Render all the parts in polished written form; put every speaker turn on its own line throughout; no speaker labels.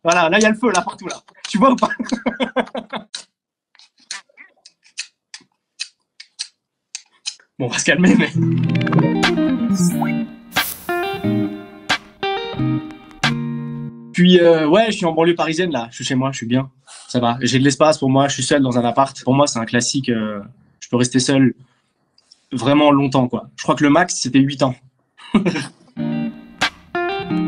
Voilà, là, il y a le feu, là, partout, là. Tu vois ou pas? Bon, on va se calmer, mais... Puis, ouais, je suis en banlieue parisienne, là. Je suis chez moi, je suis bien. Ça va. J'ai de l'espace pour moi, je suis seul dans un appart. Pour moi, c'est un classique. Je peux rester seul vraiment longtemps, quoi. Je crois que le max, c'était 8 ans.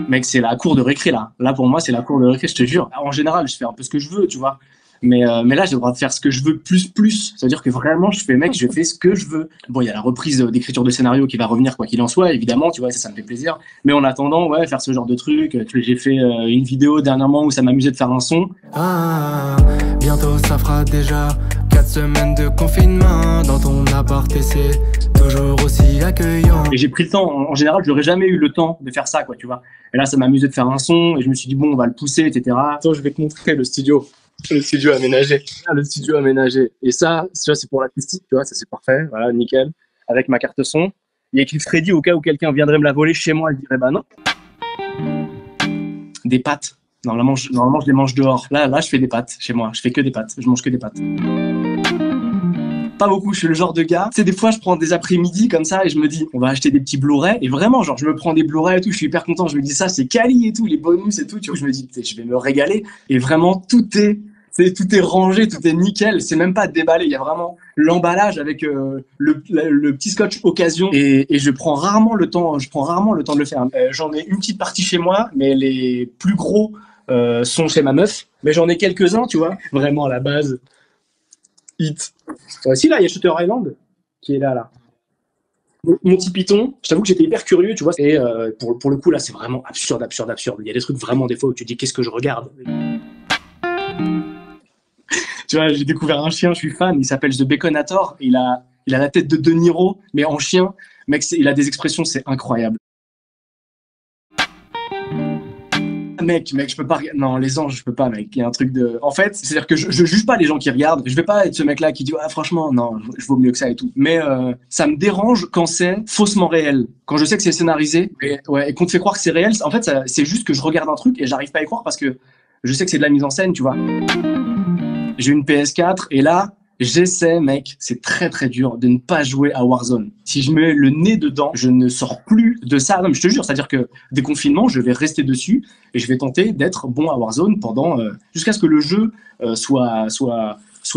Mec, c'est la cour de récré, là. Là, pour moi, c'est la cour de récré, je te jure. En général, je fais un peu ce que je veux, tu vois. Mais là, j'ai le droit de faire ce que je veux plus. C'est-à-dire que vraiment, je fais ce que je veux. Bon, il y a la reprise d'écriture de scénario qui va revenir, quoi qu'il en soit, évidemment, tu vois, ça me fait plaisir. Mais en attendant, ouais, faire ce genre de truc. J'ai fait une vidéo dernièrement où ça m'amusait de faire un son.
Ah, bientôt ça fera déjà 4 semaines de confinement dans ton appart et c'est toujours aussi accueillant.
Et j'ai pris le temps. En général, je n'aurais jamais eu le temps de faire ça, quoi, tu vois. Et là, ça m'amusait de faire un son et je me suis dit, bon, on va le pousser, etc. Attends, je vais te montrer le studio. Le studio aménagé. Ah, le studio aménagé. Et ça, c'est pour l'acoustique, tu vois, ça c'est parfait. Voilà, nickel. Avec ma carte son. Il y a écrit Freddy au cas où quelqu'un viendrait me la voler chez moi, elle dirait, bah non. Des pâtes. Normalement, je les mange dehors. Là, je fais des pâtes chez moi. Je fais que des pâtes. Je mange que des pâtes. Pas beaucoup, je suis le genre de gars. Tu sais, des fois, je prends des après-midi comme ça et je me dis, on va acheter des petits Blu-ray. Et vraiment, genre, je me prends des Blu-ray et tout, je suis hyper content. Je me dis, ça, c'est quali et tout, les bonus et tout. Tu vois, je me dis, je vais me régaler. Et vraiment, tout est rangé, tout est nickel. C'est même pas déballé. Il y a vraiment l'emballage avec le petit scotch occasion. Et je prends rarement le temps de le faire. J'en ai une petite partie chez moi, mais les plus gros sont chez ma meuf. Mais j'en ai quelques-uns, tu vois. Vraiment à la base. Hit. Si, là, il y a Shutter Island qui est là. Mon petit Python, je t'avoue que j'étais hyper curieux, tu vois. Et pour le coup, là, c'est vraiment absurde. Il y a des trucs vraiment des fois où tu te dis, qu'est-ce que je regarde? Tu vois, j'ai découvert un chien, je suis fan, il s'appelle The Baconator. Il a la tête de De Niro, mais en chien. Mec, il a des expressions, c'est incroyable. Mec, je peux pas. Non, les anges, je peux pas, mec. Il y a un truc de. En fait, c'est-à-dire que je juge pas les gens qui regardent. Je vais pas être ce mec-là qui dit, ah, franchement, non, je vaux mieux que ça et tout. Mais ça me dérange quand c'est faussement réel. Quand je sais que c'est scénarisé et qu'on te fait croire que c'est réel. En fait, c'est juste que je regarde un truc et j'arrive pas à y croire parce que je sais que c'est de la mise en scène, tu vois. J'ai une PS4 et là, j'essaie, mec, c'est très très dur de ne pas jouer à Warzone. Si je mets le nez dedans, je ne sors plus de ça. Non, mais je te jure, c'est-à-dire que déconfinement, je vais rester dessus et je vais tenter d'être bon à Warzone pendant jusqu'à ce que le jeu soit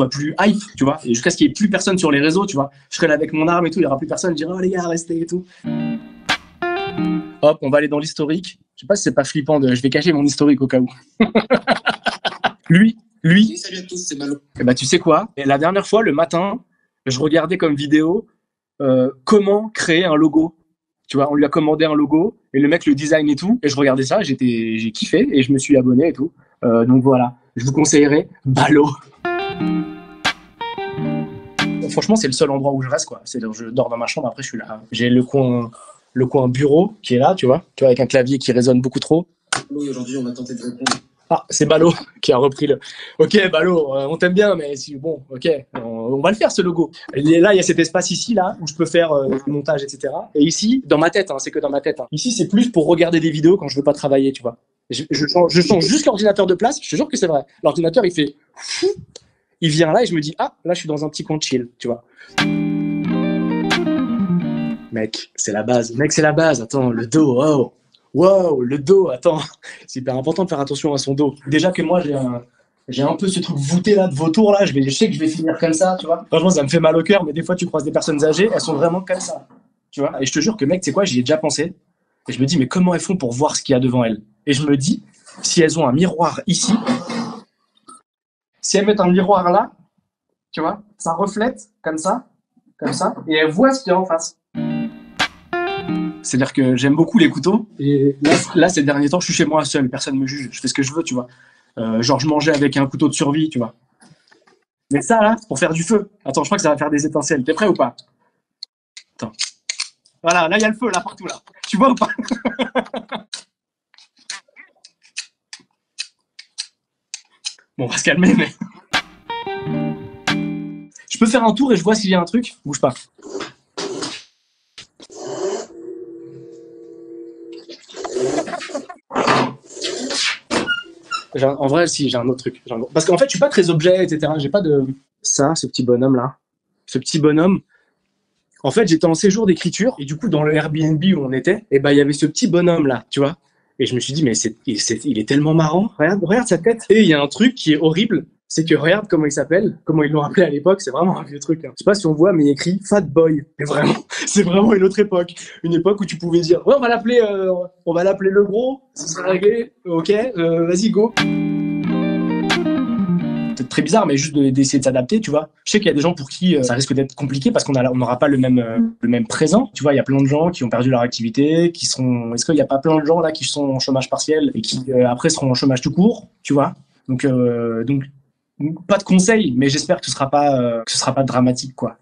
plus hype, tu vois, et jusqu'à ce qu'il y ait plus personne sur les réseaux, tu vois. Je serai là avec mon arme et tout, il y aura plus personne, je dirai oh les gars, restez et tout. Hop, on va aller dans l'historique. Je sais pas si c'est pas flippant je vais cacher mon historique au cas où. Lui.
Salut à tous, c'est Malo.
Et bah, tu sais quoi? Et la dernière fois, le matin, je regardais comme vidéo comment créer un logo. Tu vois, on lui a commandé un logo et le mec le design et tout. Et je regardais ça, j'ai kiffé et je me suis abonné et tout. Donc voilà, je vous conseillerais Balo. Franchement, c'est le seul endroit où je reste, quoi. C'est-à-dire, je dors dans ma chambre, après je suis là. J'ai le coin bureau qui est là, tu vois, avec un clavier qui résonne beaucoup trop.
Oui, aujourd'hui, on va tenter de répondre.
Ah, c'est Balo qui a repris le. Ok, Balo, on t'aime bien, mais si bon, ok, on va le faire ce logo. Et là, il y a cet espace ici, là, où je peux faire le montage, etc. Et ici, dans ma tête, hein, c'est que dans ma tête. Hein. Ici, c'est plus pour regarder des vidéos quand je veux pas travailler, tu vois. Je change juste l'ordinateur de place. Je te jure que c'est vrai. L'ordinateur, il fait. Il vient là et je me dis ah, là, je suis dans un petit coin de chill, tu vois. Mec, c'est la base. Mec, c'est la base. Attends, le dos, oh. Wow, le dos, attends, c'est hyper important de faire attention à son dos. Déjà que moi, j'ai un peu ce truc voûté là, de vautour là, je sais que je vais finir comme ça, tu vois. Franchement, ça me fait mal au cœur, mais des fois, tu croises des personnes âgées, elles sont vraiment comme ça, tu vois. Et je te jure que mec, tu sais quoi, j'y ai déjà pensé. Et je me dis, mais comment elles font pour voir ce qu'il y a devant elles? Et je me dis, si elles ont un miroir ici, si elles mettent un miroir là, tu vois, ça reflète comme ça, et elles voient ce qu'il y a en face. C'est-à-dire que j'aime beaucoup les couteaux. Et là, ces derniers temps, je suis chez moi seul. Personne ne me juge. Je fais ce que je veux, tu vois. Genre, je mangeais avec un couteau de survie, tu vois. Mais ça, là, c'est pour faire du feu. Attends, je crois que ça va faire des étincelles. T'es prêt ou pas? Attends. Voilà, là, il y a le feu, là, partout, là. Tu vois ou pas? Bon, on va se calmer, mais... Je peux faire un tour et je vois s'il y a un truc? Bouge pas. En vrai, si, j'ai un autre truc. Parce qu'en fait, je suis pas très objet, etc. J'ai pas de... Ça, ce petit bonhomme-là. Ce petit bonhomme. En fait, j'étais en séjour d'écriture. Et du coup, dans le Airbnb où on était, et ben, il y avait ce petit bonhomme-là, tu vois. Et je me suis dit, mais il est tellement marrant. Regarde sa tête. Et il y a un truc qui est horrible. C'est que regarde comment il s'appelle, comment ils l'ont appelé à l'époque, c'est vraiment un vieux truc. Hein. Je sais pas si on voit, mais il écrit Fat Boy. Et vraiment, c'est vraiment une autre époque. Une époque où tu pouvais dire, ouais, on va l'appeler le gros, ça sera réglé, ok, vas-y, go. C'est très bizarre, mais juste d'essayer de s'adapter, tu vois. Je sais qu'il y a des gens pour qui ça risque d'être compliqué parce qu'on n'aura pas le même présent. Tu vois, il y a plein de gens qui ont perdu leur activité, qui seront. Est-ce qu'il n'y a pas plein de gens là qui sont en chômage partiel et qui après seront en chômage tout court, tu vois. Donc pas de conseils, mais j'espère que ce sera pas dramatique, quoi.